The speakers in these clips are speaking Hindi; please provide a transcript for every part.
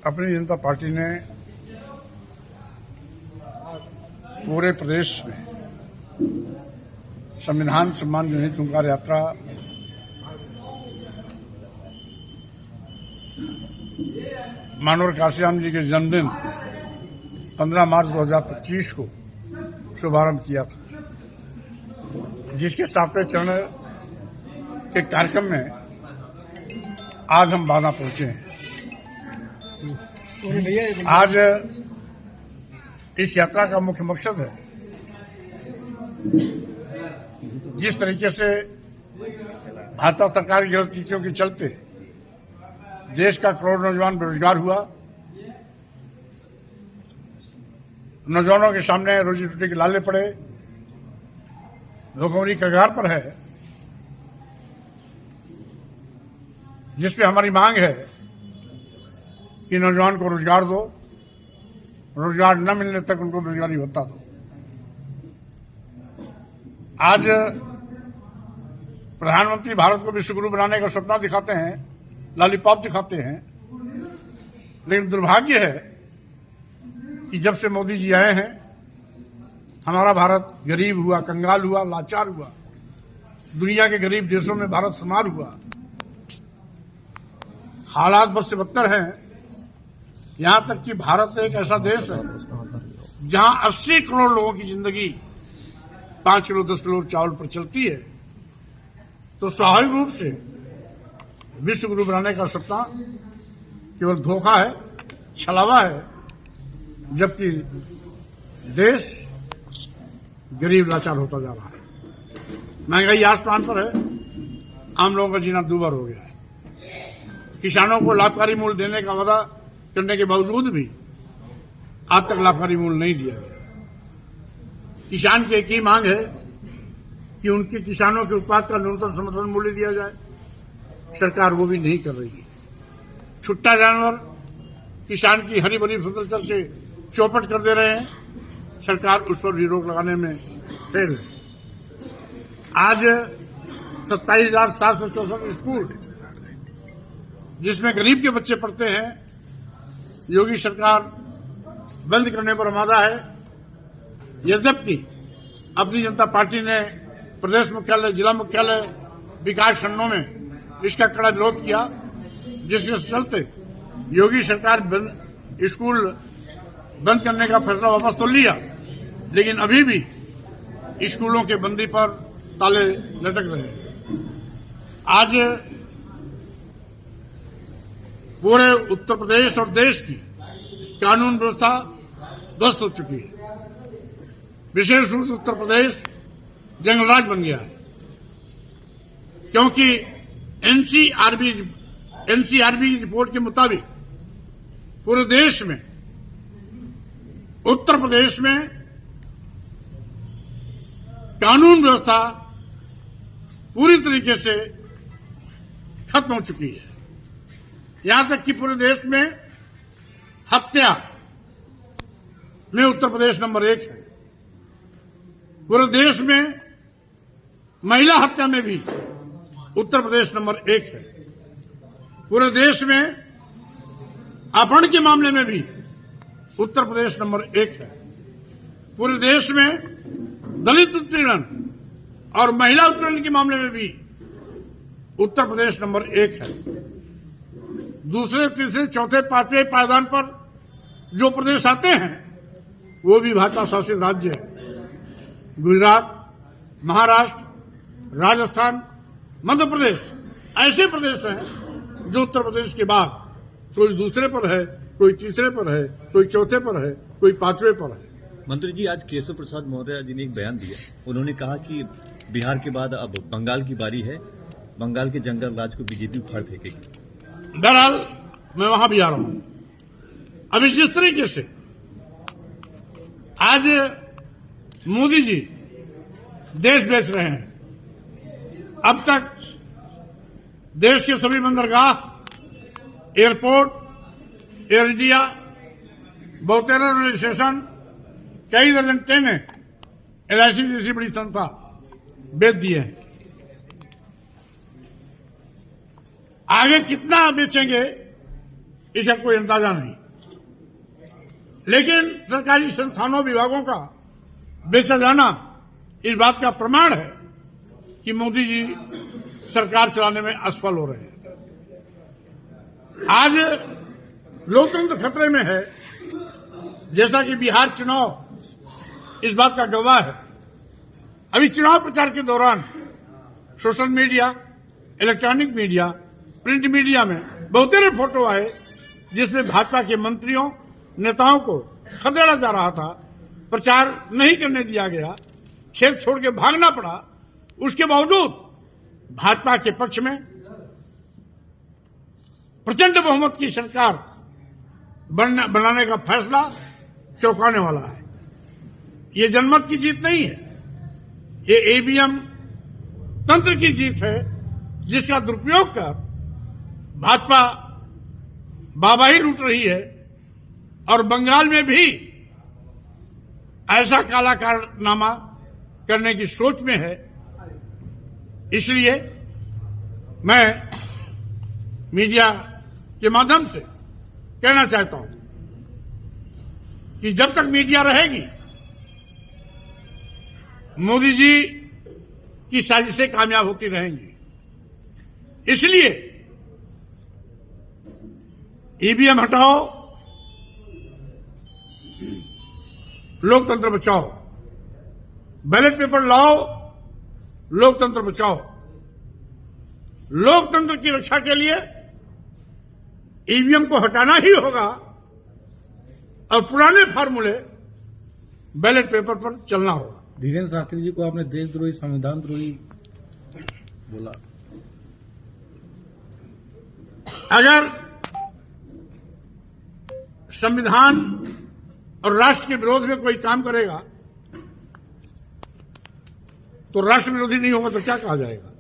अपनी जनता पार्टी ने पूरे प्रदेश में संविधान सम्मान जनहित हुंकार यात्रा मानवर काशीराम जी के जन्मदिन 15 मार्च 2025 को शुभारंभ किया था, जिसके 7वें चरण के कार्यक्रम में आज हम बांदा पहुंचे हैं। आज इस यात्रा का मुख्य मकसद है जिस तरीके से भाजपा सरकार की गलत नीतियों के चलते देश का करोड़ नौजवान बेरोजगार हुआ, नौजवानों के सामने रोजी रोटी के लाले पड़े, भुखमरी कगार पर है, जिसपे हमारी मांग है कि नौजवान को रोजगार दो, रोजगार न मिलने तक उनको बेरोजगारी भत्ता दो। आज प्रधानमंत्री भारत को विश्वगुरु बनाने का सपना दिखाते हैं, लॉलीपॉप दिखाते हैं, लेकिन दुर्भाग्य है कि जब से मोदी जी आए हैं हमारा भारत गरीब हुआ, कंगाल हुआ, लाचार हुआ, दुनिया के गरीब देशों में भारत शुमार हुआ। हालात बद से बदतर हैं, यहां तक कि भारत एक ऐसा देश है जहां 80 करोड़ लोगों की जिंदगी 5 किलो 10 किलो चावल पर चलती है। तो स्वाभाविक रूप से विश्व गुरु बनाने का सपना केवल धोखा है, छलावा है, जबकि देश गरीब लाचार होता जा रहा है। महंगाई आसमान पर है, आम लोगों का जीना दूभर हो गया है। किसानों को लाभकारी मूल्य देने का वादा करने के बावजूद भी आज तक लाभकारी मूल्य नहीं दिया गया। किसान की एक ही मांग है कि उनके किसानों के उत्पाद का न्यूनतम समर्थन मूल्य दिया जाए, सरकार वो भी नहीं कर रही है। छुट्टा जानवर किसान की हरी भरी फसल चल के चौपट कर दे रहे हैं, सरकार उस पर भी रोक लगाने में फेल है। आज 27,764 स्कूल जिसमें गरीब के बच्चे पढ़ते हैं, योगी सरकार बंद करने पर आमादा है। यद्यपि अपनी जनता पार्टी ने प्रदेश मुख्यालय, जिला मुख्यालय, विकास खंडों में इसका कड़ा विरोध किया, जिसके चलते योगी सरकार स्कूल बंद करने का फैसला वापस तो लिया, लेकिन अभी भी स्कूलों के बंदी पर ताले लटक रहे हैं। आज पूरे उत्तर प्रदेश और देश की कानून व्यवस्था ध्वस्त हो चुकी है। विशेष रूप से उत्तर प्रदेश जंगलराज बन गया है, क्योंकि एनसीआरबी की रिपोर्ट के मुताबिक पूरे देश में उत्तर प्रदेश में कानून व्यवस्था पूरी तरीके से खत्म हो चुकी है। यहां तक कि पूरे देश में हत्या में उत्तर प्रदेश नंबर 1 है। पूरे देश में महिला हत्या में भी उत्तर प्रदेश नंबर 1 है। पूरे देश में अपहरण के मामले में भी उत्तर प्रदेश नंबर 1 है। पूरे देश में दलित उत्पीड़न और महिला उत्पीड़न के मामले में भी उत्तर प्रदेश नंबर 1 है। दूसरे, तीसरे, चौथे, 5वें पायदान पर जो प्रदेश आते हैं वो भी भाजपा शासित राज्य है। गुजरात, महाराष्ट्र, राजस्थान, मध्य प्रदेश ऐसे प्रदेश हैं जो उत्तर प्रदेश के बाद कोई दूसरे पर है, कोई तीसरे पर है, कोई चौथे पर है, कोई 5वें पर है। मंत्री जी, आज केशव प्रसाद मौर्य जी ने एक बयान दिया। उन्होंने कहा कि बिहार के बाद अब बंगाल की बारी है, बंगाल के जंगल राज को बीजेपी उखाड़ फेंकेगी। बहरहाल मैं वहां भी आ रहा हूं। अभी जिस तरीके से आज मोदी जी देश बेच रहे हैं, अब तक देश के सभी बंदरगाह, एयरपोर्ट, एयर इंडिया, बहुतेरा रेलवे स्टेशन, कई दर्जन ट्रेनें LIC जैसी बड़ी संस्था बेच दिए हैं। आगे कितना बेचेंगे इसका कोई अंदाजा नहीं। लेकिन सरकारी संस्थानों विभागों का बेचा जाना इस बात का प्रमाण है कि मोदी जी सरकार चलाने में असफल हो रहे हैं। आज लोकतंत्र खतरे में है, जैसा कि बिहार चुनाव इस बात का गवाह है। अभी चुनाव प्रचार के दौरान social media, electronic media, print media में बहुतेरे फोटो आए जिसमें भाजपा के मंत्रियों, नेताओं को खदेड़ा जा रहा था, प्रचार नहीं करने दिया गया, क्षेत्र छोड़ के भागना पड़ा। उसके बावजूद भाजपा के पक्ष में प्रचंड बहुमत की सरकार बनाने का फैसला चौंकाने वाला है। ये जनमत की जीत नहीं है, ये ईवीएम तंत्र की जीत है, जिसका दुरुपयोग कर भाजपा बाबाही लूट रही है और बंगाल में भी ऐसा काला कारनामा करने की सोच में है। इसलिए मैं मीडिया के माध्यम से कहना चाहता हूं कि जब तक मीडिया रहेगी, मोदी जी की साजिशें कामयाब होती रहेंगी। इसलिए ईवीएम हटाओ, लोकतंत्र बचाओ, बैलेट पेपर लाओ, लोकतंत्र बचाओ। लोकतंत्र की रक्षा के लिए ईवीएम को हटाना ही होगा और पुराने फार्मूले बैलेट पेपर पर चलना होगा। धीरेन्द्र शास्त्री जी को आपने देशद्रोही, संविधान द्रोही बोला। अगर संविधान और राष्ट्र के विरोध में कोई काम करेगा तो राष्ट्र विरोधी नहीं होगा तो क्या कहा जाएगा?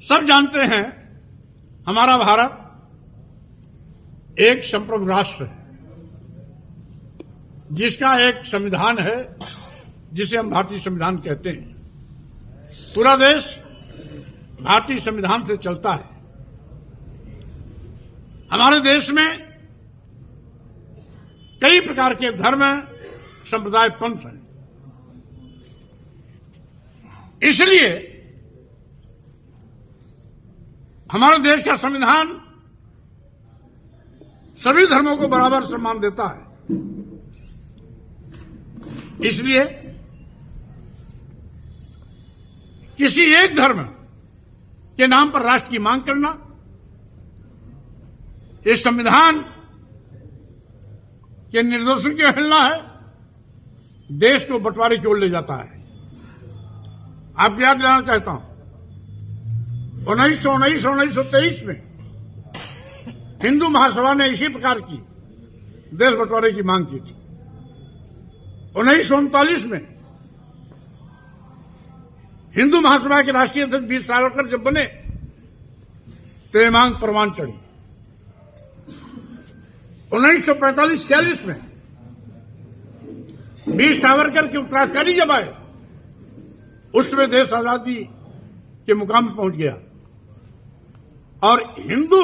सब जानते हैं हमारा भारत एक संप्रभु राष्ट्र है, जिसका एक संविधान है जिसे हम भारतीय संविधान कहते हैं। पूरा देश भारतीय संविधान से चलता है। हमारे देश में कई प्रकार के धर्म, संप्रदाय, पंथ हैं। इसलिए हमारे देश का संविधान सभी धर्मों को बराबर सम्मान देता है। इसलिए किसी एक धर्म के नाम पर राष्ट्र की मांग करना, इस संविधान के निर्देशों की अवहेलना है, देश को बंटवारे की ओर ले जाता है। आपको याद दिलाना चाहता हूं, 1923 में हिंदू महासभा ने इसी प्रकार की देश बंटवारे की मांग की थी। 1939 में हिंदू महासभा के राष्ट्रीय अध्यक्ष वीर सावरकर जब बने तो ये मांग परवान चढ़ी। 1945-46 में वीर सावरकर के उत्तराधिकारी जब आए, उस समय देश आजादी के मुकाम पर पहुंच गया और हिंदू